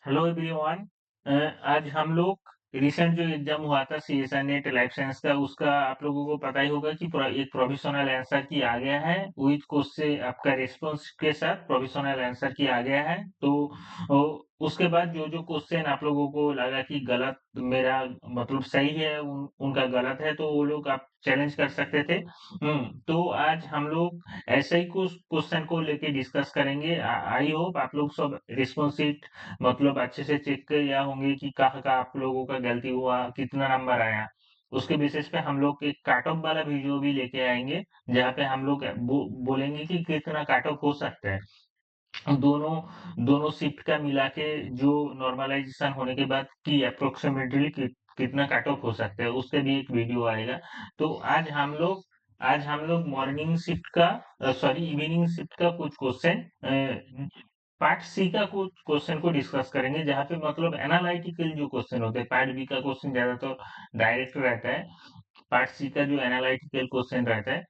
Hello everyone. आज हम लोग रिसेंट जो एग्जाम हुआ था सीएसआई नेट लाइफ साइंस का उसका आप लोगों को पता ही होगा कि एक प्रोविजनल आंसर की आ गया है विद क्वेश्चन आपका रिस्पांस के साथ प्रोविजनल आंसर की आ गया है। तो उसके बाद जो जो क्वेश्चन आप लोगों को लगा कि गलत मेरा मतलब सही है उनका गलत है तो वो लोग आप चैलेंज कर सकते थे। तो आज हम लोग ऐसे ही कुछ क्वेश्चन को लेके डिस्कस करेंगे। आई होप आप लोग सब रिस्पॉन्स मतलब अच्छे से चेक किया होंगे कि कहाँ-कहाँ आप लोगों का गलती हुआ, कितना नंबर आया। उसके बेसिस पे हम लोग एक कट ऑफ वाला वीडियो भी लेके आएँगे, जहाँ पे हम लोग बोलेंगे कि कितना कट ऑफ हो सकता है। दोनों दोनों शिफ्ट का मिला के जो नॉर्मलाइजेशन होने के बाद की अप्रोक्सीमेटली कितना कट ऑफ हो सकता है, उसपे भी एक वीडियो आएगा। तो आज हम लोग मॉर्निंग शिफ्ट का सॉरी इवनिंग शिफ्ट का कुछ क्वेश्चन पार्ट सी का कुछ क्वेश्चन को डिस्कस करेंगे, जहाँ पे मतलब एनालिटिकल जो क्वेश्चन होते हैं। पार्ट बी का क्वेश्चन ज्यादातर डायरेक्ट रहता है। पार्ट सी का जो एनालिटिकल क्वेश्चन रहता है,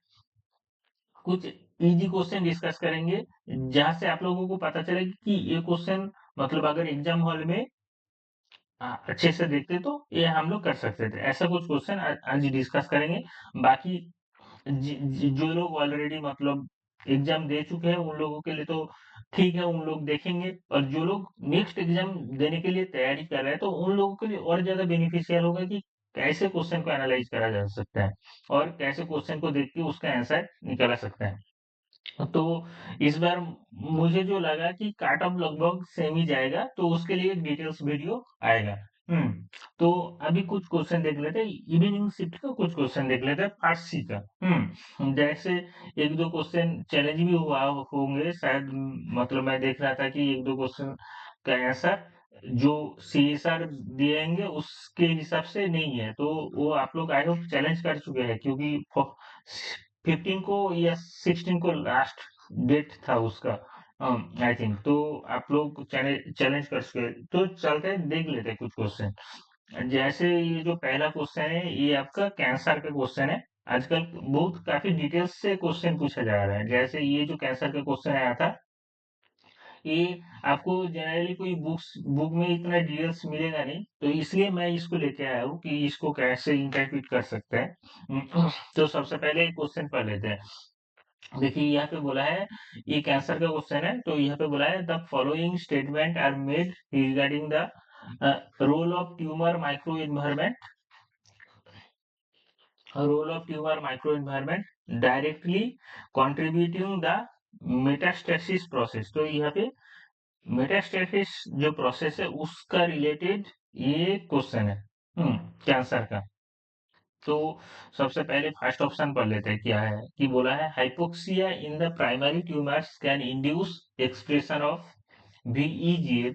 कुछ इजी क्वेश्चन डिस्कस करेंगे, जहाँ से आप लोगों को पता चले कि ये क्वेश्चन मतलब अगर एग्जाम हॉल में अच्छे से देखते तो ये हम लोग कर सकते थे। ऐसा कुछ क्वेश्चन आज डिस्कस करेंगे। बाकी जो लोग ऑलरेडी मतलब एग्जाम दे चुके हैं उन लोगों के लिए तो ठीक है, उन लोग देखेंगे। और जो लोग नेक्स्ट एग्जाम देने के लिए तैयारी कर रहे हैं तो उन लोगों के लिए और ज्यादा बेनिफिशियल होगा कि कैसे क्वेश्चन को एनालाइज करा जा सकता है और कैसे क्वेश्चन को देख के उसका आंसर निकाला सकता है। तो इस बार मुझे जो लगा कि काट ऑफ लगभग सेम ही जाएगा, तो उसके लिए एक डिटेल्स वीडियो आएगा। तो अभी कुछ क्वेश्चन देख लेते हैं। इवनिंग शिफ्ट का कुछ क्वेश्चन देख लेते हैं पार्ट सी का। जैसे एक दो क्वेश्चन चैलेंज भी हुआ होंगे शायद। मतलब मैं देख रहा था कि एक दो क्वेश्चन का आंसर जो सीएसआर दिएंगे उसके हिसाब से नहीं है, तो वो आप लोग आई होप चैलेंज कर चुके हैं, क्योंकि 15 को या 16 को लास्ट डेट था उसका आई थिंक। तो आप लोग चैलेंज कर चुके हैं। तो चलते हैं देख लेते हैं कुछ क्वेश्चन। जैसे ये जो पहला क्वेश्चन है ये आपका कैंसर का क्वेश्चन है। आजकल बहुत काफी डिटेल्स से क्वेश्चन पूछा जा रहा है। जैसे ये जो कैंसर का क्वेश्चन आया था, ये आपको जनरली कोई बुक में इतना डिटेल्स मिलेगा नहीं, तो इसलिए मैं इसको लेके आया हूँ कि इसको कैसे इंटरप्रेट कर सकते हैं। तो सबसे पहले क्वेश्चन पढ़ लेते हैं। देखिए यहाँ पे बोला है, ये कैंसर का क्वेश्चन है। तो यहाँ पे बोला है the following statement are made regarding the role of tumour microenvironment directly contributing the metastasis process. तो यहाँ पे मेटास्टेसिस जो प्रोसेस है उसका रिलेटेड ये क्वेश्चन है कैंसर का। तो सबसे पहले फर्स्ट ऑप्शन पढ़ लेते हैं क्या है। कि बोला है hypoxia in the primary tumours can induce expression of VEGF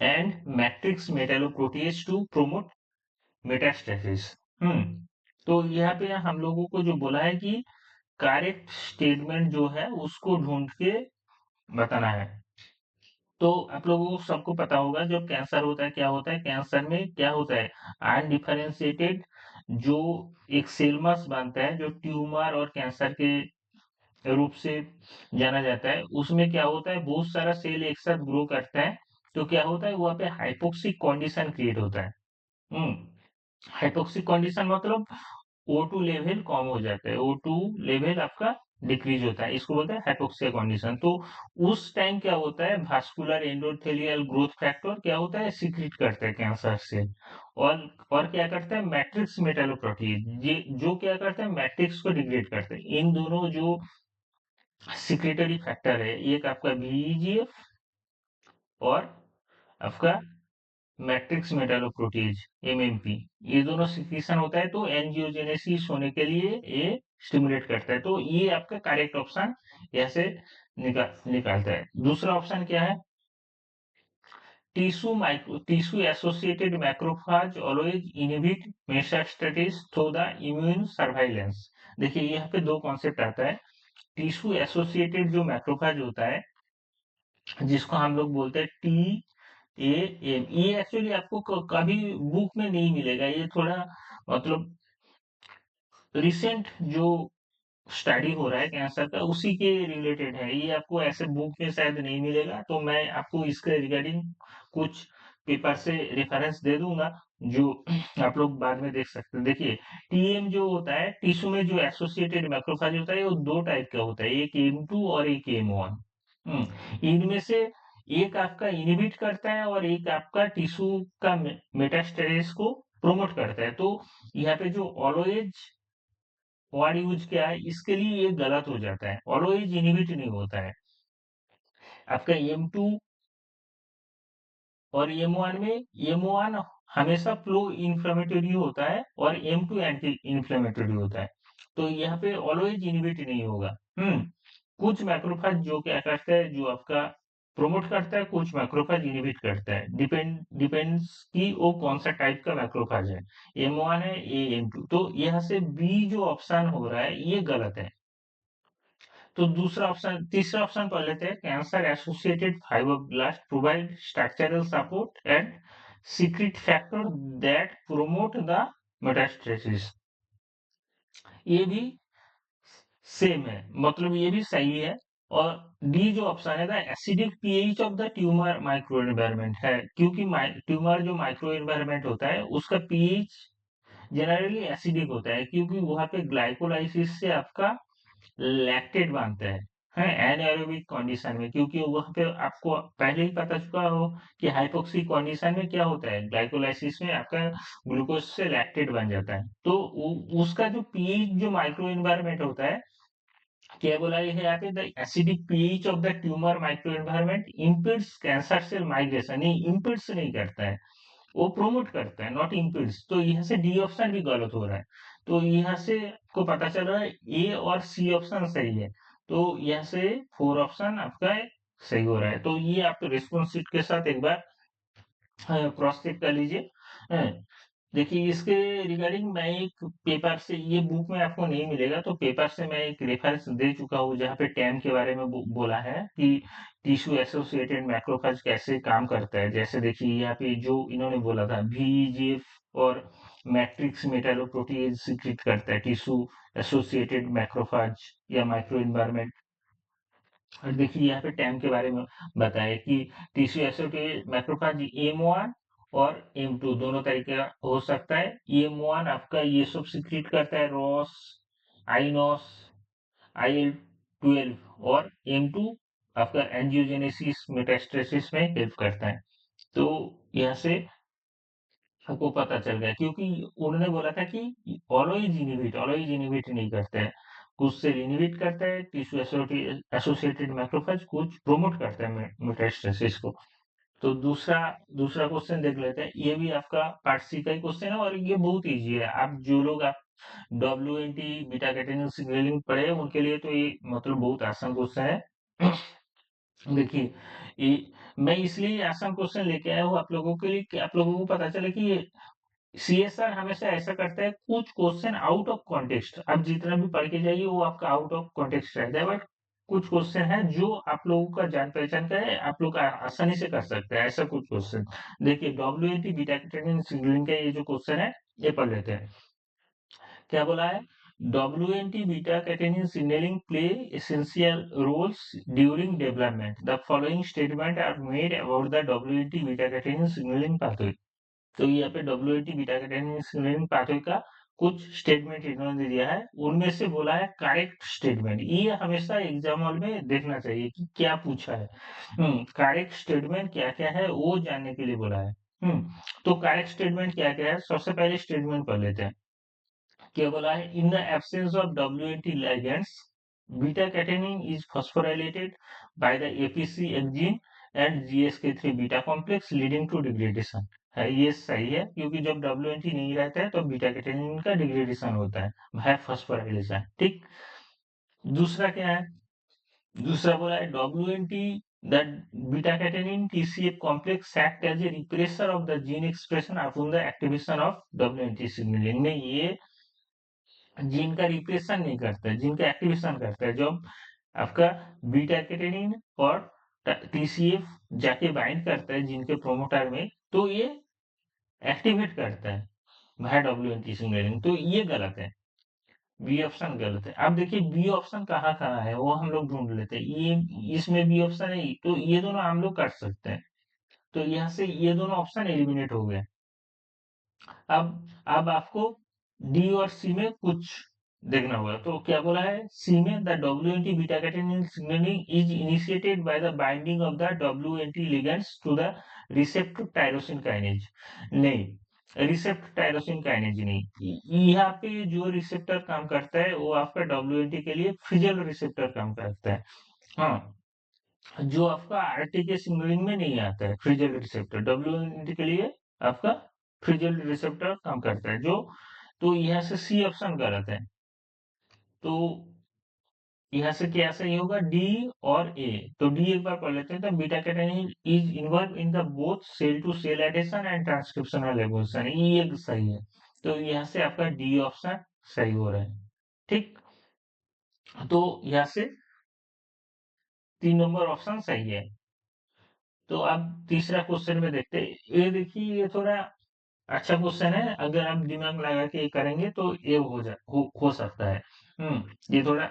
and matrix metalloprotease to promote metastasis. तो यहाँ पे हम लोगों को जो बोला है कि करेक्ट स्टेटमेंट जो है उसको ढूंढ के बताना है। तो आप लोगों को सबको पता होगा जब कैंसर होता है क्या होता है। कैंसर में क्या होता है, अनडिफरेंशिएटेड जो एक सेलमस बनता है जो ट्यूमर और कैंसर के रूप से जाना जाता है। उसमें क्या होता है, बहुत सारा सेल एक साथ ग्रो करता है। तो क्या होता है वहां पे हाइपोक्सिक कंडीशन क्रिएट होता है। हाइपोक्सिक कंडीशन मतलब O2 लेवल कम हो जाता है, O2 लेवल आपका डिक्रीज होता है, इसको बोलते हैं हाइपोक्सिया कंडीशन। तो उस टाइम क्या होता है, वास्कुलर एंडोथेलियल ग्रोथ फैक्टर क्या होता है, सीक्रेट करता है कैंसर से। और क्या करता है, मैट्रिक्स मेटालोप्रोटीज ये जो क्या करता है मैट्रिक्स को डिग्रेड करते हैं। इन दोनों जो सिक्रेटरी फैक्टर है, एक आपका VEGF और आपका मैट्रिक्स मेटालोप्रोटीज MMP, ये दोनों सिक्रीशन होता है तो एंजियोजेनेसिस होने के लिए ये स्टिमुलेट करता है। तो ये आपका करेक्ट ऑप्शन ऐसे निकालता है। दूसरा ऑप्शन क्या है, tissue associated macrophage always inhibit metastasis through the immune surveillance. देखिए यहाँ पे दो कॉन्सेप्ट आता है। टिश्यू एसोसिएटेड जो मैक्रोफाज होता है, जिसको हम लोग बोलते हैं TAM, ये एक्चुअली आपको कभी बुक में नहीं मिलेगा। ये थोड़ा मतलब रिसेंट जो स्टडी हो रहा है कैंसर का, उसी के रिलेटेड है। ये आपको ऐसे बुक में शायद नहीं मिलेगा, तो मैं आपको इसके रिगार्डिंग कुछ पेपर से रेफरेंस दे दूंगा, जो आप लोग बाद में देख सकते हैं। देखिए, टीएम जो होता है, टिश्यू में जो एसोसिएटेड मैक्रोफेज होता है, वो दो टाइप का होता है, एक एम2 और एक एम1। इनमें से एक आपका इनहिबिट करता है और एक आपका टिश्यू का मेटास्टेसिस को प्रोमोट करता है। तो यहाँ पे जो ऑलवेज वर्ड यूज किया है, इसके लिए ये गलत हो जाता है। ऑलवेज इनहिबिट नहीं होता है। आपका एम2 और एम1 में, एम1 हमेशा प्रो इन्फ्लेमेटरी होता है और एम2 एंटी इन्फ्लेमेटरी होता है। तो यहाँ पे ऑलवेज इनहिबिट नहीं होगा। कुछ मैक्रोफेज जो क्या करता है, जो आपका प्रोमोट करता है, कुछ मैक्रोफेज इनहिबिट करता है। डिपेंड्स कि वो कौन सा टाइप का मैक्रोफेज है, एम1 है, ए एम2। तो यहाँ से बी जो ऑप्शन हो रहा है, ये गलत है। तो दूसरा ऑप्शन, तीसरा ऑप्शन पढ़ लेते हैं। Cancer associated fibroblast provide structural support and secret factor that promote the metastasis. ये भी सेम है, मतलब ये भी सही है। और डी जो ऑप्शन है, the acidic pH of the tumour micro environment है, क्योंकि ट्यूमर जो माइक्रो एनवायरनमेंट होता है, उसका पीएच जनरली एसिडिक होता है, क्योंकि वहां पे ग्लाइकोलाइसिस से आपका लैक्टेट बनता है एनाएरोबिक कंडीशन में। क्योंकि वहां पे आपको पहले ही पता चुका हो कि हाइपोक्सिक कंडीशन में क्या होता है, ग्लाइकोलाइसिस में आपका ग्लूकोज से लैक्टेट बन जाता है। तो उसका जो पीएच जो माइक्रो एनवायरनमेंट होता है, क्या बोला है यहाँ पे, the acidic pH of the tumour micro environment impedes cancer cell migration. नहीं, इम्पीड्स नहीं करता है, वो प्रोमोट करता है, नॉट इम्पीड्स। तो यहाँ से डी ऑप्शन भी गलत हो रहा है। तो यहाँ से आपको पता चल रहा है ए और सी ऑप्शन सही है। तो यहाँ से फोर ऑप्शन आपका सही हो रहा है। तो ये आप रिस्पॉन्स शीट के साथ एक बार क्रॉस चेक कर लीजिए। हाँ, देखिए, इसके रिगार्डिंग मैं एक पेपर से, ये बुक में आपको नहीं मिलेगा, तो पेपर से मैं एक रेफरेंस दे चुका हूँ, जहाँ पे टैम के बारे में बोला है कि टिश्यू एसोसिएटेड मैक्रोफेज कैसे काम करता है। जैसे देखिए, यहाँ पे जो इन्होंने बोला था, VEGF और मैट्रिक्स मेटालोप्रोटीज सीक्रेट करता है टिश्यू एसोसिएटेड मैक्रोफेज या माइक्रो एनवायरनमेंट। और देखिए, यहाँ पे टैम के बारे में बताया कि टिश्यू एसोसिएटेड मैक्रोफेज एम1 और एम2 दोनों तरीके का हो सकता है। एम1 आपका ये सब सीक्रेट करता है, रॉस, आइनोस, IL-12, और एम2 आपका एंजियोजेनेसिस मेटास्टेसिस में हेल्प करता है। तो यहाँ से आपको पता चल गया, क्योंकि उन्होंने बोला था कि ऑलवेज इनहिबिट नहीं करता है, कुछ सेल इनहिबिट करता है टिश्यू एसोसिएटेड मैक्रोफेज, कुछ प्रोमोट करता है मेटास्टेसिस को। तो दूसरा दूसरा क्वेश्चन देख लेते हैं। ये भी आपका पार्ट सी का ही क्वेश्चन है, और ये बहुत इजी है। आप जो लोग आप WNT बीटा कैटेनिन सिग्नलिंग पढ़े हैं, उनके लिए तो ये मतलब बहुत आसान क्वेश्चन है। देखिए, ये मैं इसलिए आसान क्वेश्चन लेके आया हूँ आप लोगों के लिए, कि आप लोगों को पता चले कि सीएसआर हमेशा ऐसा करता है, कुछ क्वेश्चन आउट ऑफ कॉन्टेक्स्ट, आप जितना भी पढ़ के जाइए वो आपका आउट ऑफ कॉन्टेक्स्ट रहता है, बट कुछ क्वेश्चन है जो आप लोगों का जान पहचान का है, आप लोग आसानी से कर सकते हैं, ऐसा कुछ क्वेश्चन। देखिए, WNT बीटा कैटेनिन सिग्नलिंग का ये जो क्वेश्चन है, ये पढ़ लेते हैं। क्या बोला है, WNT beta catenin signalling play essential roles during development, the following statement are made about the WNT beta catenin signalling pathway. तो यहाँ पे WNT beta catenin signalling pathway का कुछ स्टेटमेंट इन्होंने दिया है, उनमें से बोला है करेक्ट स्टेटमेंट। ये हमेशा एग्जाम हॉल में देखना चाहिए कि क्या पूछा है। करेक्ट स्टेटमेंट क्या क्या है, वो जानने के लिए बोला है। तो करेक्ट स्टेटमेंट क्या क्या है, सबसे पहले स्टेटमेंट पढ़ लेते हैं। क्या बोला है, in the absence of WNT ligands, beta catenin is phosphorylated by the APC gene and GSK3 beta complex leading to degradation. है, ये सही है, क्योंकि जब WNT नहीं रहता है तो बीटा कैटेनिन का डिग्रेडेशन होता है, है फॉस्फोराइलेशन। ठीक। दूसरा क्या है, दूसरा बोला है WNT that beta catenin TCF complex act as a repressor of the gene expression upon the activation of WNT signaling। में ये जीन का रिप्रेशन नहीं करता है, जीन का एक्टिवेशन करता है। जब आपका बीटा कैटेनिन और TCF जाके बाइंड करता है जीन के प्रोमोटर में, तो ये एक्टिवेट करता है भाई WNT सिग्नलिंग। तो ये गलत है। बी ऑप्शन गलत है। अब देखिए बी ऑप्शन कहाँ-कहाँ है वो हम लोग ढूँढ लेते हैं। ये इसमें बी ऑप्शन है तो ये दोनों हम लोग कर सकते हैं। तो यहाँ से ये दोनों ऑप्शन एलिमिनेट हो गए। अब आपको डी और सी में कुछ देखना होगा। तो क्या बोला है सी में the WNT beta catenin signalling is initiated by the binding of the WNT ligands to the receptor tyrosine kinase. नहीं, रिसेप्टर टायरोसिन काइनेज नहीं। यहाँ पे जो रिसेप्टर काम करता है वो आपका WNT के लिए फिजल रिसेप्टर काम करता है। हाँ, जो आपका आरटीके सिग्नलिंग में नहीं आता है फ्रिजल रिसेप्टर WNT के लिए आपका फ्रिजल रिसेप्टर काम करता है जो। तो यहाँ से सी ऑप्शन गलत है। तो यहाँ से क्या सही होगा डी और ए। तो डी एक बार पढ़ लेते हैं। तो beta catenin is involve in the both cell to cell adhesion and transcriptional evolution, ये एक सही है। तो यहाँ से आपका डी ऑप्शन सही हो रहा है। ठीक, तो यहाँ से 3 नंबर ऑप्शन सही है। तो अब तीसरा क्वेश्चन में देखते हैं। ये देखिए ये थोड़ा अच्छा क्वेश्चन है। अगर आप दिमाग लगा के करेंगे तो ये हो सकता है। ये थोड़ा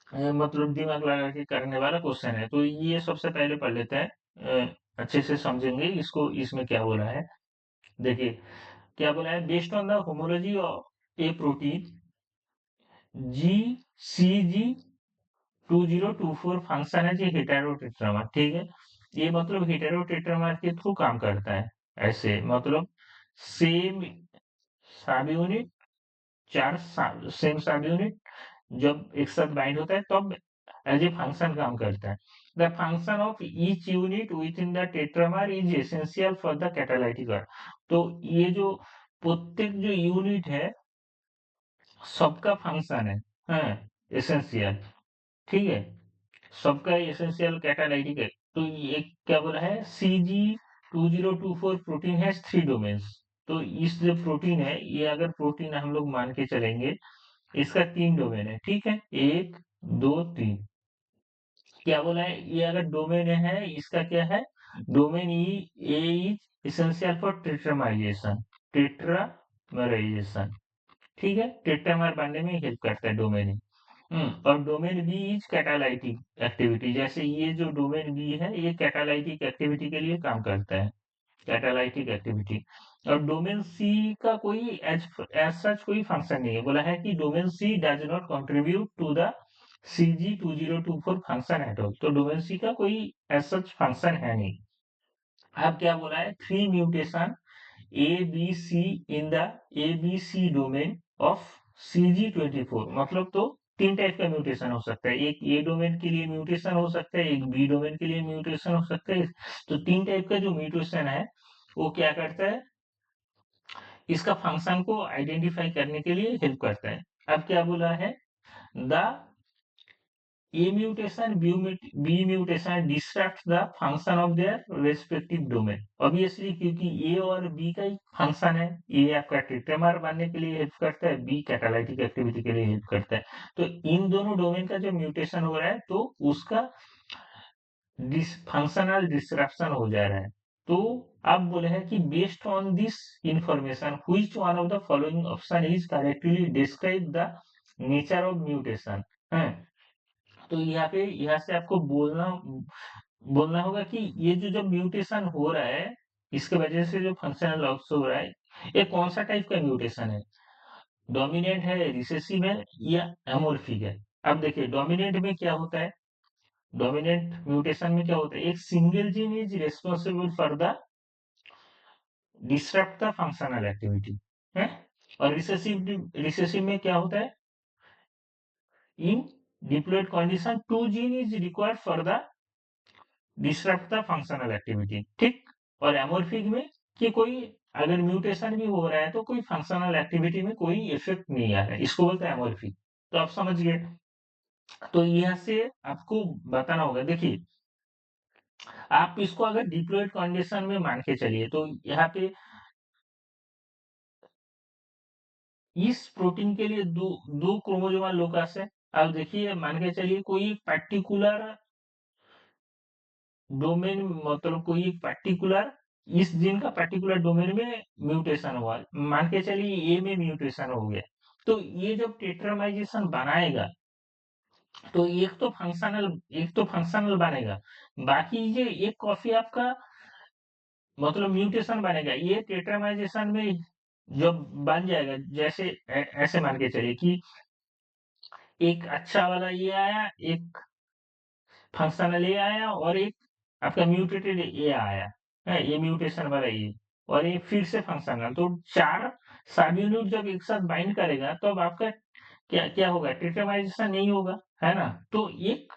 मतलब दिमाग लगा के करने वाला क्वेश्चन है। तो ये सबसे पहले पढ़ लेते हैं। अच्छे से समझेंगे इसको, इसमें क्या बोला है। देखिए क्या बोला है, based on the homology of a protein G C G 2024 function है जी हेटेरोटेट्रामर। ठीक है, ये मतलब हेटेरोटेट्रामर के थ्रू काम करता है। ऐसे मतलब सेम सब यूनिट, सेम सब यूनिट जब एक साथ बाइंड होता है तब एज ए फंक्शन काम करता है। The function of each unit with in the tetramer is essential for the catalytic work. तो ये जो प्रत्येक जो यूनिट है सबका फंक्शन है एसेंशियल। ठीक है, सबका एसेंशियल कैटालाइटिक है। तो ये क्या बोला है CG2024 प्रोटीन है 3 डोमेन्स। तो इस जो प्रोटीन है ये अगर प्रोटीन हम लोग मान के चलेंगे इसका 3 डोमेन है। ठीक है, 1 2 3। क्या बोला है, ये अगर डोमेन है इसका क्या है, domain A is essential for tetramerization, tetramerization. ठीक है, टेट्रामर बनने में हेल्प करता है डोमेन ई। और domain B is catalytic activity. जैसे ये जो डोमेन बी है ये कैटालाइटिक एक्टिविटी के लिए काम करता है, कैटालाइटिक एक्टिविटी। और डोमेन सी का कोई एज एज सच कोई फंक्शन नहीं है। बोला है कि domain C does not contribute to the CG2024 function at all. तो डोमेन सी का कोई एज सच फंक्शन है नहीं। अब क्या बोला है, 3 mutation ABC in the ABC domain of CG24। मतलब तो 3 टाइप का म्यूटेशन हो सकता है। एक ए डोमेन के लिए म्यूटेशन हो सकता है, एक बी डोमेन के लिए म्यूटेशन हो सकता है। तो 3 टाइप का जो म्यूटेशन है वो क्या करता है, इसका फंक्शन को आइडेंटिफाई करने के लिए हेल्प करता है। अब क्या बोला है, the A mutation, B mutation disrupts the function of their respective domain। Obviously क्योंकि A और B का ही फंक्शन है। A आपका टेट्रामर बनने के लिए हेल्प करता है, B कैटालाइटिक एक्टिविटी के लिए हेल्प करता है। तो इन दोनों डोमेन का जो म्यूटेशन हो रहा है तो उसका फंक्शनल डिस्ट्रक्शन हो जा रहा है। तो अब बोले हैं कि based on this information which one of the following option is correctly describe the nature of mutation है। तो यहाँ से आपको बोलना बोलना होगा कि ये जो जब म्यूटेशन हो रहा है इसके वजह से जो फंक्शनल लॉस हो रहा है ये कौन सा टाइप का म्यूटेशन है, डोमिनेंट है, रिसेसिव है या एमोर्फिक है। अब देखिए डोमिनेंट में क्या होता है, डोमिनेंट म्यूटेशन में क्या होता है, एक single gene is responsible for the disturb the functional activity है। और रिसेसिव में क्या होता है, in diploid condition 2 gene is required for the disturb the functional activity. ठीक, और एमोर्फिक में कि कोई अगर म्यूटेशन भी हो रहा है तो कोई फंक्शनल एक्टिविटी में कोई इफेक्ट नहीं आ रहा है, इसको बोलते हैं एमोर्फिक। तो आप समझ गए। तो यहाँ से आपको बताना होगा। देखिए आप इसको अगर डिप्लॉयड कंडीशन में मान के चलिए तो यहाँ पे इस प्रोटीन के लिए दो दो क्रोमोसोमल लोकस है। अब देखिए मान के चलिए कोई पर्टिकुलर डोमेन, मतलब कोई एक पर्टिकुलर इस जीन का पर्टिकुलर डोमेन में म्यूटेशन हुआ, मान के चलिए ए में म्यूटेशन हो गया। तो ये जब टेट्रामाइजेशन बनाएगा तो एक तो फंक्शनल बनेगा, बाकी ये एक कॉफी आपका मतलब म्यूटेशन बनेगा। ये टेट्रामाइजेशन में जब बन जाएगा, जैसे ऐसे मान के चलिए कि एक अच्छा वाला ये आया, एक फंक्शनल ए आया और एक आपका म्यूटेटेड ए आया है, ये म्यूटेशन वाला ये, और ये फिर से फंक्शनल। तो 4 सब यूनिट जब एक साथ बाइंड करेगा तो अब आपका क्या क्या होगा, टेट्रामाइजेशन नहीं होगा, है ना? तो एक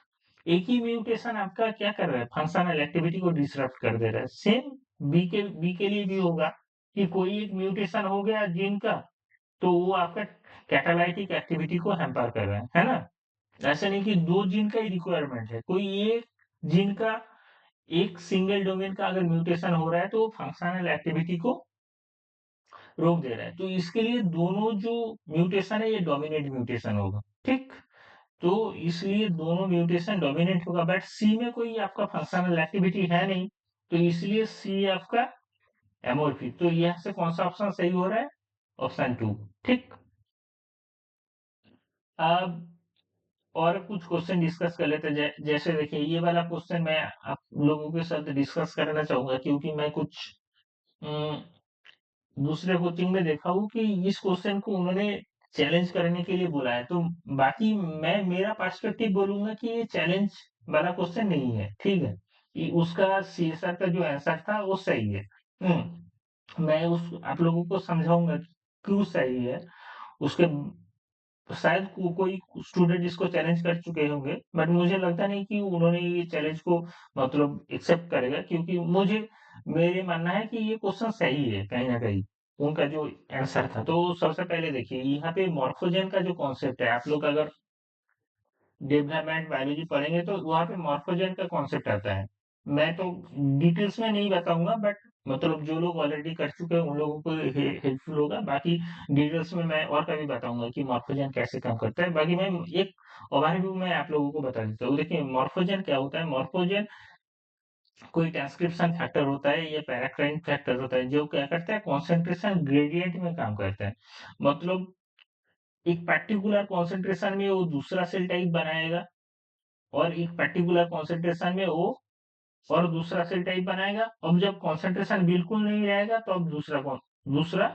ही म्यूटेशन आपका क्या कर रहा है, फंक्शनल एक्टिविटी को डिसरप्ट कर दे रहा है। सेम बी के लिए भी होगा कि कोई एक म्यूटेशन हो गया जीन का, तो वो आपका कैटालाइटिक एक्टिविटी को हैम्पर कर रहा है ना? ऐसा नहीं कि 2 जीन का ही रिक्वायरमेंट है, कोई एक जीन का एक सिंगल डोमेन का अगर म्यूटेशन हो रहा है तो वो फंक्शनल एक्टिविटी को रोक दे रहा है। तो इसके लिए दोनों जो म्यूटेशन है ये डोमिनेंट म्यूटेशन होगा, ठीक? तो इसलिए दोनों म्यूटेशन डोमिनेंट होगा, बट सी में कोई आपका फंक्शनल एक्टिविटी है नहीं, तो इसलिए सी आपका एमोर्फिक। तो यहाँ से कौन सा ऑप्शन सही हो रहा है? ऑप्शन 2, ठीक? अब और कुछ क्वेश्चन डिस्कस कर लेते हैं। जैसे देखिए ये वाला क्वेश्चन मैं आप लोगों के साथ डिस्कस करना चाहूंगा, क्योंकि मैं कुछ अम, दूसरे कोचिंग में देखा हूँ कि इस क्वेश्चन को उन्होंने चैलेंज करने के लिए बोला है। तो बाकी मैं मेरा पर्सपेक्टिव बोलूंगा कि ये चैलेंज वाला क्वेश्चन नहीं है, ठीक है? कि उसका सीएसआर का जो आंसर था वो सही है। मैं उस आप लोगों को समझाऊंगा कि क्यों सही है। उसके शायद कोई स्टूडेंट इसको चैलेंज कर चुके होंगे, बट मुझे लगता नहीं कि उन्होंने ये चैलेंज को मतलब एक्सेप्ट करेगा, क्योंकि मुझे मेरे मानना है कि ये क्वेश्चन सही है कहीं ना कहीं, उनका जो आंसर था। तो सबसे पहले देखिए यहाँ पे मॉर्फोजेन का जो कॉन्सेप्ट है, आप लोग अगर डेवलपमेंट बायोलॉजी पढ़ेंगे तो वहाँ पे मॉर्फोजेन का कॉन्सेप्ट आता है। मैं तो डिटेल्स में नहीं बताऊंगा, बट मतलब जो लोग ऑलरेडी कर चुके हैं उन लोगों को हेल्पफुल होगा। बाकी डिटेल्स में मैं और कभी बताऊंगा कि मॉर्फोजेन कैसे काम करता है। बाकी मैं एक ओवरव्यू में आप लोगों को बता देता हूँ। देखिए मॉर्फोजेन क्या होता है। मॉर्फोजेन कोई ट्रांसक्रिप्शन फैक्टर होता है या पैराक्राइन फैक्टर होता है, जो क्या करता है, कॉन्सेंट्रेशन ग्रेडियंट में काम करता है। मतलब एक पर्टिकुलर कॉन्सेंट्रेशन में वो दूसरा सेल टाइप बनाएगा, और एक पर्टिकुलर कॉन्सेंट्रेशन में वो और दूसरा सेल टाइप बनाएगा। अब जब कॉन्सेंट्रेशन बिल्कुल नहीं रहेगा तो अब दूसरा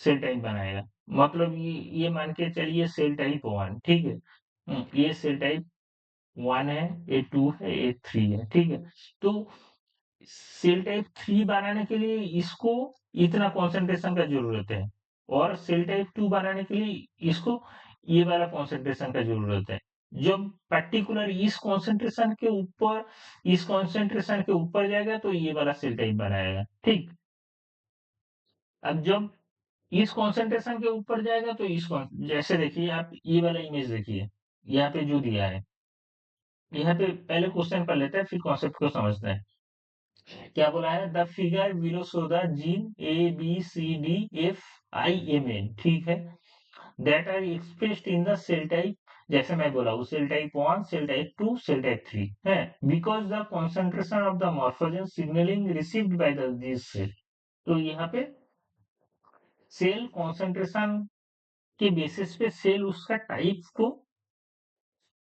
सेल टाइप बनाएगा। मतलब ये मान के चलिए सेल टाइप 1, ठीक है? ये सेल टाइप 1 है, ये 2 है, ये 3 है, ठीक है? तो सेल टाइप 3 बनाने के लिए इसको इतना कॉन्सेंट्रेशन का जरूरत है, और सेल टाइप 2 बनाने के लिए इसको ये वाला कॉन्सेंट्रेशन का जरूरत है। जब पर्टिकुलर इस कॉन्सेंट्रेशन के ऊपर जाएगा तो ये वाला सेल टाइप बनाएगा, ठीक? अब जब इस कॉन्सेंट्रेशन के ऊपर जाएगा तो जैसे देखिए आप ये वाला इमेज देखिए, यहाँ पे जो दिया है, यहाँ पे पहले क्वेश्चन पढ़ लेते हैं फिर कॉन्सेप्ट को समझते हैं। क्या बोला है, the figure below show the gene ABCDFIMN, ठीक है, that are expressed in the cell type. जैसे मैं बोला वो cell type 1, cell type 2, cell type 3 है, because the concentration of the morphogen signalling received by the this cell. तो यहाँ पे सेल कॉन्सेंट्रेशन के बेसिस पे सेल उसका टाइप को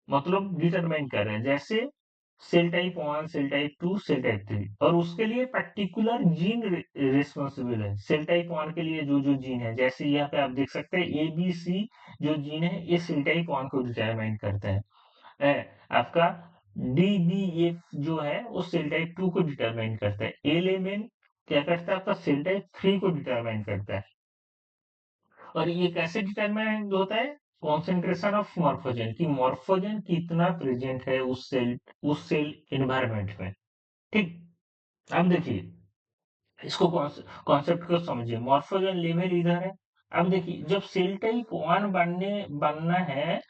मतलब डिटरमाइन कर रहे हैं। जैसे cell type 1, cell type 2, cell type 3, और उसके लिए पर्टिकुलर जीन रिस्पॉन्सिबल है। सेल टाइप 1 के लिए जो जो जीन है, जैसे यहाँ पे आप देख सकते हैं ABC जो जीन है ये सेल टाइप 1 को डिटरमाइन करते हैं। आपका DBF जो है वो सेल टाइप 2 को डिटरमाइन करता है। LMN क्या करता है, आपका सेल टाइप 3 को डिटरमाइन करता है। और ये कैसे डिटरमाइंड होता है, कॉन्सेंट्रेशन ऑफ मॉर्फोजन, की मॉर्फोजन कितना प्रेजेंट है उस सेल एनवायरनमेंट में, ठीक? अब देखिए इसको कॉन्सेप्ट को समझिए। मॉर्फोजन लेवल इधर है। अब देखिए जब सेल टाइप 1 बनना है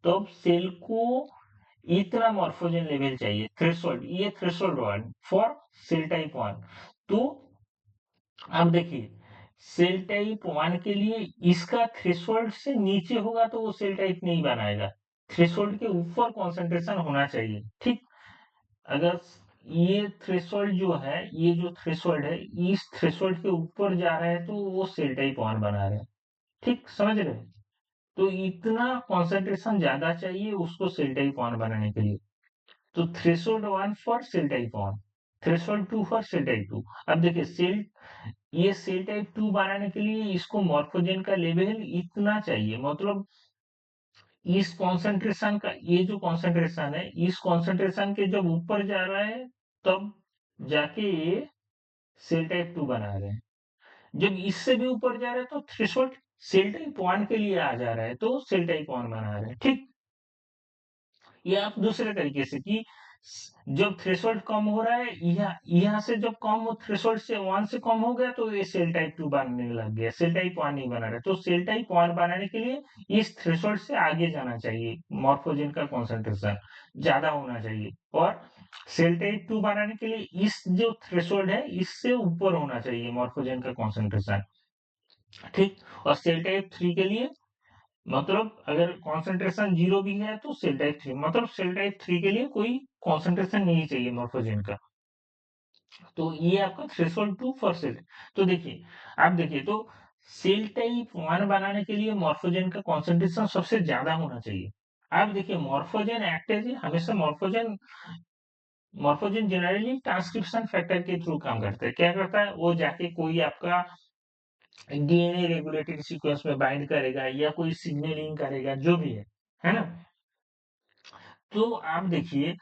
तो सेल को इतना मॉर्फोजन लेवल चाहिए, थ्रेशोल्ड, ये threshold word for sale type 1। तो अब देखिए सेल टाइप 1 के लिए इसका थ्रेशोल्ड से नीचे होगा तो वो सेल टाइप नहीं बनाएगा। थ्रेशोल्ड के ऊपर कॉन्सेंट्रेशन होना चाहिए, ठीक? अगर ये थ्रेशोल्ड जो है, ये जो थ्रेशोल्ड है, इस थ्रेशोल्ड के ऊपर जा रहा है तो वो सेल टाइप 1 बना रहे हैं, ठीक? समझ रहे हैं? तो इतना कॉन्सेंट्रेशन ज्यादा चाहिए उसको सेल टाइप 1 बनाने के लिए। तो threshold 1 for sale type 1, threshold 2 for sale type 2। अब देखिए ये सेल टाइप 2 बनाने के लिए इसको मॉर्फोजेन का लेवल इतना चाहिए, मतलब इस कॉन्सेंट्रेशन का, ये जो कॉन्सेंट्रेशन है इस कॉन्सेंट्रेशन के जब ऊपर जा रहा है तब जाके ये सेल टाइप 2 बना रहे हैं। जब इससे भी ऊपर जा रहा है तो थ्रेशोल्ड सेल टाइप 1 के लिए आ जा रहा है तो सेल टाइप 1 बना रहे हैं, ठीक। या आप दूसरे तरीके से कि जब थ्रेशोल्ड कम हो रहा है, यहाँ से जब कम थ्रेशोल्ड से 1 से कम हो गया तो ये सेल टाइप 2 बनने लग गया, सेल टाइप 1 नहीं बना रहा। तो सेल टाइप 1 बनाने के लिए इस थ्रेशोल्ड से आगे जाना चाहिए, मॉर्फोजेन का कॉन्सेंट्रेशन ज्यादा होना चाहिए। और सेल टाइप 2 बनाने के लिए इस जो थ्रेशोल्ड है इससे ऊपर होना चाहिए मॉर्फोजेन का कॉन्सेंट्रेशन, ठीक। और सेल टाइप 3 के लिए, मतलब अगर कॉन्सेंट्रेशन 0 भी है तो सेल टाइप 3, मतलब सेल टाइप 3 के लिए कोई कॉन्सेंट्रेशन नहीं चाहिए मॉर्फोजेन का। तो ये आपका थ्रेशोल्ड टू फॉर सेल। तो देखिए, आप देखिए तो सेल टाइप 1 बनाने के लिए मॉर्फोजेन का कॉन्सेंट्रेशन सबसे ज्यादा होना चाहिए। आप देखिए मॉर्फोजेन एक्ट एज हमेशा मॉर्फोजेन जनरली ट्रांसक्रिप्शन फैक्टर के थ्रू काम करता है। क्या करता है, वो जाके कोई आपका डीएनए रेगुलेटरी सीक्वेंस में बाइंड करेगा या कोई सिग्नलिंग करेगा, जो भी है ना। तो आप देखिए,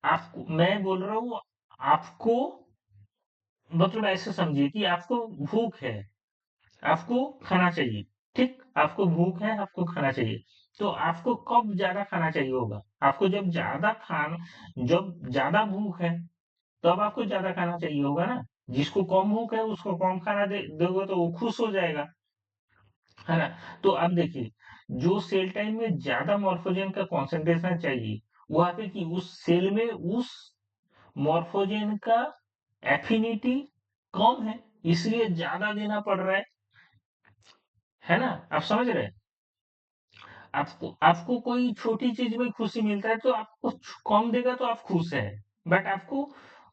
आपको मैं बोल रहा हूँ, आपको मतलब ऐसे समझिए कि आपको भूख है, आपको खाना चाहिए, ठीक। आपको भूख है, आपको खाना चाहिए। तो आपको कब ज्यादा खाना चाहिए होगा, आपको जब ज्यादा भूख है तब आपको ज्यादा खाना चाहिए होगा ना। जिसको कम भूख है उसको कम खाना दोगे तो वो खुश हो जाएगा, है ना। तो अब देखिए, जो सेल टाइम में ज्यादा मॉर्फोजेन का कॉन्सेंट्रेशन चाहिए, वहां पे कि उस सेल में उस मॉर्फोजेन का एफिनिटी कम है, इसलिए ज्यादा देना पड़ रहा है ना। आप समझ रहे हैं। आपको आपको कोई छोटी चीज में खुशी मिलता है तो आपको कम देगा तो आप खुश है, बट आपको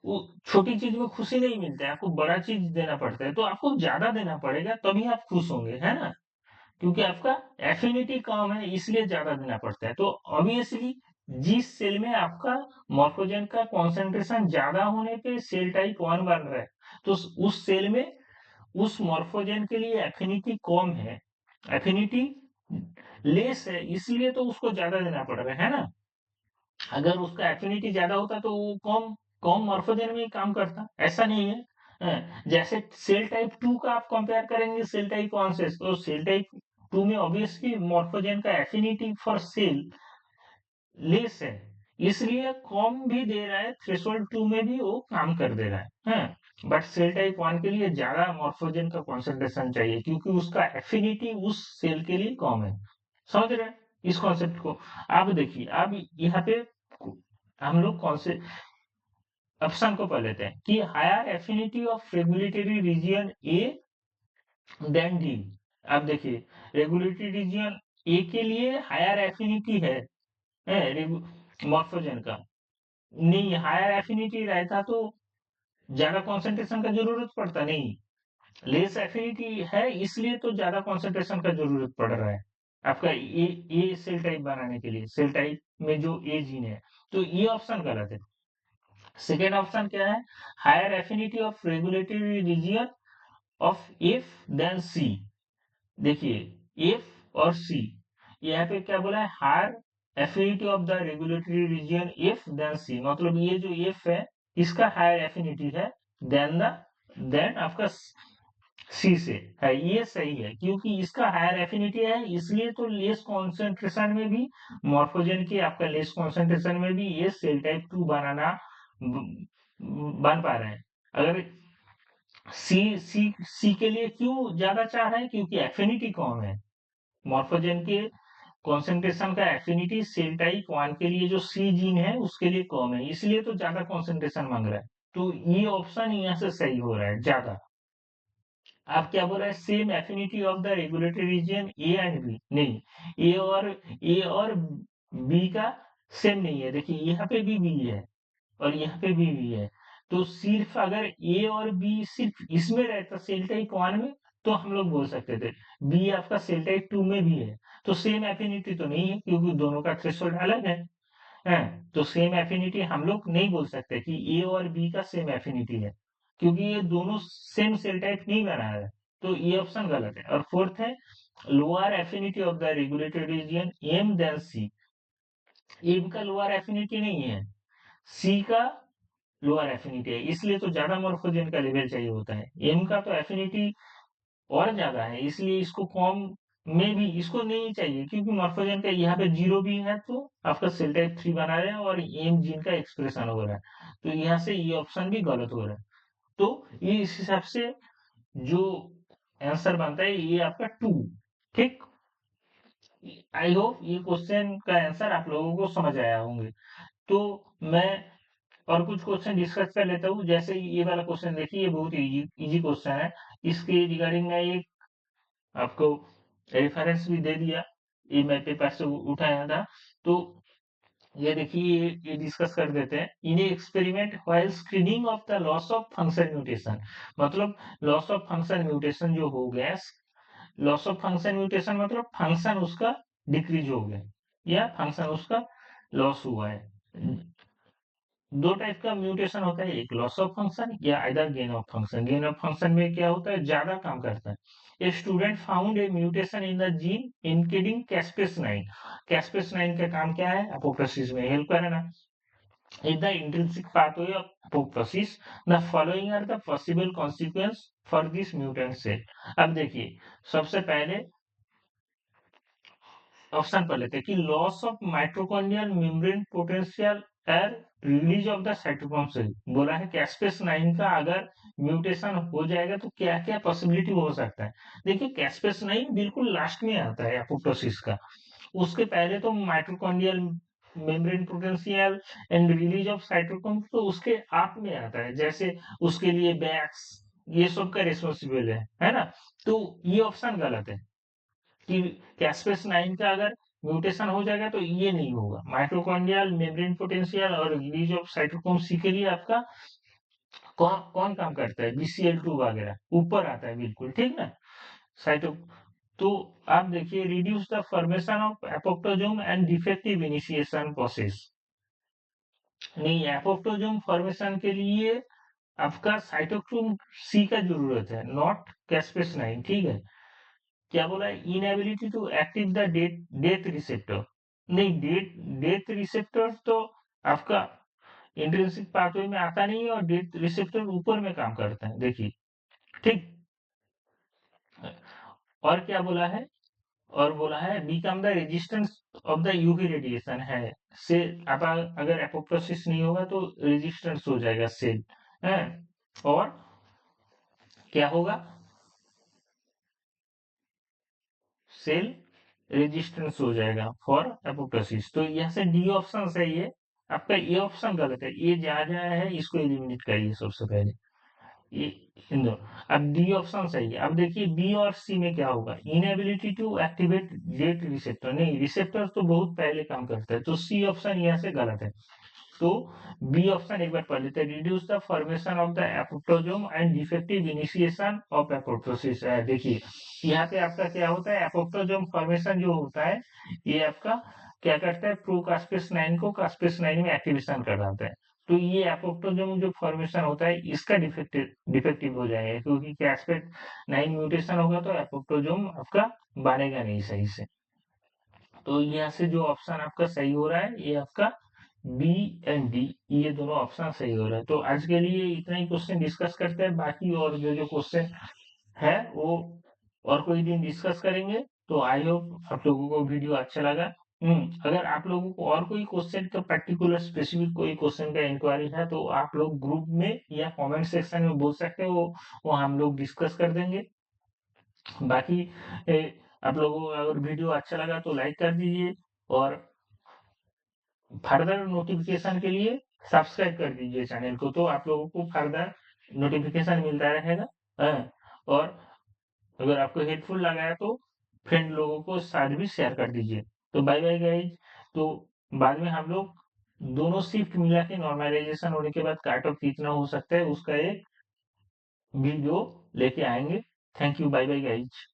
वो छोटी चीज में खुशी नहीं मिलता है, आपको बड़ा चीज देना पड़ता है, तो आपको ज्यादा देना पड़ेगा तभी आप खुश होंगे, है ना। क्योंकि आपका एफिनिटी कम है इसलिए ज्यादा देना पड़ता है। तो ऑब्वियसली जिस सेल में आपका मॉर्फोजेन का कॉन्सेंट्रेशन ज्यादा होने पे सेल टाइप 1 बन रहा है, तो उस सेल में उस मॉर्फोजेन के लिए एफिनिटी कम है, एफिनिटी लेस है, इसलिए तो उसको ज्यादा देना पड़ रहा है ना। अगर उसका एफिनिटी ज्यादा होता तो वो कम कम मॉर्फोजेन में ही काम करता, ऐसा नहीं है। जैसे सेल टाइप 2 का आप कंपेयर करेंगे सेल टाइप 1 से, तो सेल टाइप 2 में ऑब्वियसली मॉर्फोजेन का एफिनिटी फॉर सेल लेस है, इसलिए कम भी दे रहा है, थ्रेशोल्ड 2 में भी वो काम कर दे रहा है। बट सेल टाइप 1 के लिए ज्यादा मॉर्फोजेन का कॉन्सेंट्रेशन चाहिए क्योंकि उसका एफिनिटी उस सेल के लिए कम है। समझ रहे हैं इस कॉन्सेप्ट को। आप देखिए, अब यहाँ पे हम लोग कौन से ऑप्शन को पढ़ लेते हैं कि higher affinity of regulatory region A than D. आप देखिए, रेगुलेटरी रीजियन ए के लिए हायर एफिनिटी है मॉर्फोजेन का, नहीं हायर एफिनिटी रहता तो ज्यादा कंसंट्रेशन का जरूरत पड़ता नहीं, लेस एफिनिटी है इसलिए तो ज्यादा कंसंट्रेशन का जरूरत पड़ रहा है आपका ए सेल टाइप बनाने के लिए, सेल टाइप में जो ए जीन है। तो ये ऑप्शन गलत है। सेकेंड ऑप्शन क्या है, higher affinity of regulatory region of F than C. देखिए एफ और सी, यहाँ पे क्या बोला है, higher affinity of the regulatory region F than C, मतलब ये जो एफ है इसका हायर एफिनिटी है देन आपका सी से, है ये सही है क्योंकि इसका हायर एफिनिटी है, इसलिए तो लेस कॉन्सेंट्रेशन में भी मॉर्फोजेन के आपका लेस कॉन्सेंट्रेशन में भी ये सेल टाइप 2 बनाना बन पा रहे हैं। अगर सी सी सी के लिए क्यों ज्यादा चाह रहे हैं, क्योंकि एफिनिटी कम है, मॉर्फोजेन के कॉन्सेंट्रेशन का एफिनिटी सेल टाइप 1 के लिए जो सी जीन है उसके लिए कम है, इसलिए तो ज्यादा कॉन्सेंट्रेशन मांग रहा है। तो ये ऑप्शन यहाँ से सही हो रहा है ज्यादा। आप क्या बोल रहे हैं, same affinity of the regulatory region A and B, नहीं ए और बी का सेम नहीं है। देखिए यहाँ पे भी बी है और यहाँ पे भी है, तो सिर्फ अगर ए और बी सिर्फ इसमें रहता सेल टाइप 1 में तो हम लोग बोल सकते थे। बी आपका सेल टाइप 2 में भी है, तो सेम एफिनिटी तो नहीं है क्योंकि दोनों का थ्रेशोल्ड अलग है। हैं? तो सेम एफिनिटी हम लोग नहीं बोल सकते कि ए और बी का सेम एफिनिटी है, क्योंकि ये दोनों सेम सेल टाइप नहीं बना रहा है। तो ये ऑप्शन गलत है। और फोर्थ है lower affinity of the regulated region M than C. M का लोअर एफिनिटी नहीं है, सी का लोअर एफिनिटी है, इसलिए तो ज्यादा मॉर्फोजेन का लेवल चाहिए होता है। एम का तो एफिनिटी और ज्यादा है, इसलिए इसको कॉम में भी इसको नहीं चाहिए, क्योंकि मॉर्फोजेन का यहाँ पे 0 भी है तो आपका सेल टाइप 3 बना रहे हैं और एम जीन का एक्सप्रेशन हो रहा है, तो यहाँ से ये ऑप्शन भी गलत हो रहा है। तो ये इस हिसाब से जो आंसर बनता है ये आपका 2। ठीक। आई होप ये क्वेश्चन का आंसर आप लोगों को समझ आया होंगे। तो मैं और कुछ क्वेश्चन डिस्कस कर लेता हूँ। जैसे ये वाला क्वेश्चन देखिए, ये बहुत इजी क्वेश्चन है। इसके रिगार्डिंग मैं एक आपको रेफरेंस भी दे दिया, ये मैं पेपर से उठाया था। तो ये देखिए, ये डिस्कस कर देते हैं। In experiment while screening of the loss of function mutation, मतलब लॉस ऑफ फंक्शन म्यूटेशन जो हो गया, लॉस ऑफ फंक्शन म्यूटेशन मतलब फंक्शन उसका डिक्रीज हो गया या फंक्शन उसका लॉस हुआ है। दो टाइप का म्यूटेशन होता है, एक लॉस ऑफ फंक्शन या either gain of function. Gain of function में क्या होता है, ज्यादा काम करता है। A student found a mutation in the gene including caspase 9। Caspase 9 का काम क्या है, अपोप्टोसिस में हेल्प करना। In the intrinsic pathway of apoptosis the following are the possible consequence for this mutant cell. अब देखिए, सबसे पहले ऑप्शन पर लेते हैं कि loss of mitochondrial membrane potential uh release of the cytochrome cell. बोला है कैस्पेस 9 का अगर म्यूटेशन हो जाएगा तो क्या क्या पॉसिबिलिटी हो सकता है। देखिए, कैस्पेस 9 बिल्कुल लास्ट में आता है एपोप्टोसिस का। उसके पहले तो mitochondrial membrane potential and release of cytochrome तो उसके आप में आता है, जैसे उसके लिए बैक्स ये सब का रिस्पॉन्सिबल है ना। तो ये ऑप्शन गलत है कि कैस्पेस 9 का अगर म्यूटेशन हो जाएगा तो ये नहीं होगा। माइटोकॉन्ड्रियल मेम्ब्रेन पोटेंशियल और रिलीज ऑफ साइटोक्रोम सी के लिए आपका कौन कौन काम करता है, BCL2 वगैरह ऊपर आता है बिल्कुल, ठीक ना। साइटो तो आप देखिए, reduce the formation of apoptosome and defective initiation process. नहीं, एपोप्टोजोम फॉर्मेशन के लिए आपका साइटोक्रोम सी का जरूरत है, नॉट कैस्पेस 9, ठीक है। क्या बोला है, inability to active the death receptor. नहीं, डेथ रिसेप्टर तो आपका इंट्रिंसिक पाथवे में आता नहीं है और डेथ रिसेप्टर ऊपर में काम करता है, देखिए। ठीक। और क्या बोला है, और बोला है become the resistance of the UV radiation है से। आप अगर एपोप्टोसिस नहीं होगा तो रेजिस्टेंस हो जाएगा सेल है। और क्या होगा, सेल रेजिस्टेंस हो जाएगा फॉर एपोप्टोसिस। तो यहाँ से डी ऑप्शन सही है, आपका ये ऑप्शन गलत है। ये जहाँ है इसको एलिमिनेट करिए सबसे पहले, ये इन दो। अब डी ऑप्शन सही है। अब देखिए बी और सी में क्या होगा, inability to activate death receptor. नहीं, रिसेप्टर तो बहुत पहले काम करता है, तो सी ऑप्शन यहाँ से गलत है। तो बी ऑप्शन एक बार पढ़ लेते हैं, reduce the formation of the apoptosome and defective initiation of apoptosis. देखिए, यहाँ पे आपका क्या होता है, एपोप्टोजोम फॉर्मेशन जो होता है ये आपका क्या करता है, प्रोकास्पेस 9 को कास्पेस 9 में एक्टिवेशन कराता है। तो ये एपोप्टोजोम जो फॉर्मेशन होता है इसका डिफेक्टिव डिफेक्टिव हो जाएगा, क्योंकि कास्पेस 9 म्यूटेशन होगा तो एपोप्टोजोम आपका बनेगा नहीं सही से। तो यहाँ से जो ऑप्शन आपका सही हो रहा है ये आपका बी एंड डी, ये दोनों ऑप्शन सही हो रहा है। तो आज के लिए इतना ही क्वेश्चन डिस्कस करते हैं, बाकी और जो जो क्वेश्चन है वो और कोई दिन डिस्कस करेंगे। तो आई होप आप लोगों को वीडियो अच्छा लगा। अगर आप लोगों को और कोई क्वेश्चन का पर्टिकुलर स्पेसिफिक कोई क्वेश्चन का इंक्वायरी है तो आप लोग ग्रुप में या कमेंट सेक्शन में बोल सकते हो, वो हम लोग डिस्कस कर देंगे। बाकी आप लोगों को अगर वीडियो अच्छा लगा तो लाइक कर दीजिए और फर्दर नोटिफिकेशन के लिए सब्सक्राइब कर दीजिए चैनल को, तो आप लोगों को फर्दर नोटिफिकेशन मिलता रहेगा। हाँ, और अगर आपको हेल्पफुल लगा है तो फ्रेंड लोगों को साथ भी शेयर कर दीजिए। तो बाय बाय गाइज। तो बाद में हम लोग दोनों शिफ्ट मिला के नॉर्मलाइजेशन होने के बाद काट ऑफ कितना हो सकता है उसका एक वीडियो लेके आएंगे। Thank you, bye bye guys.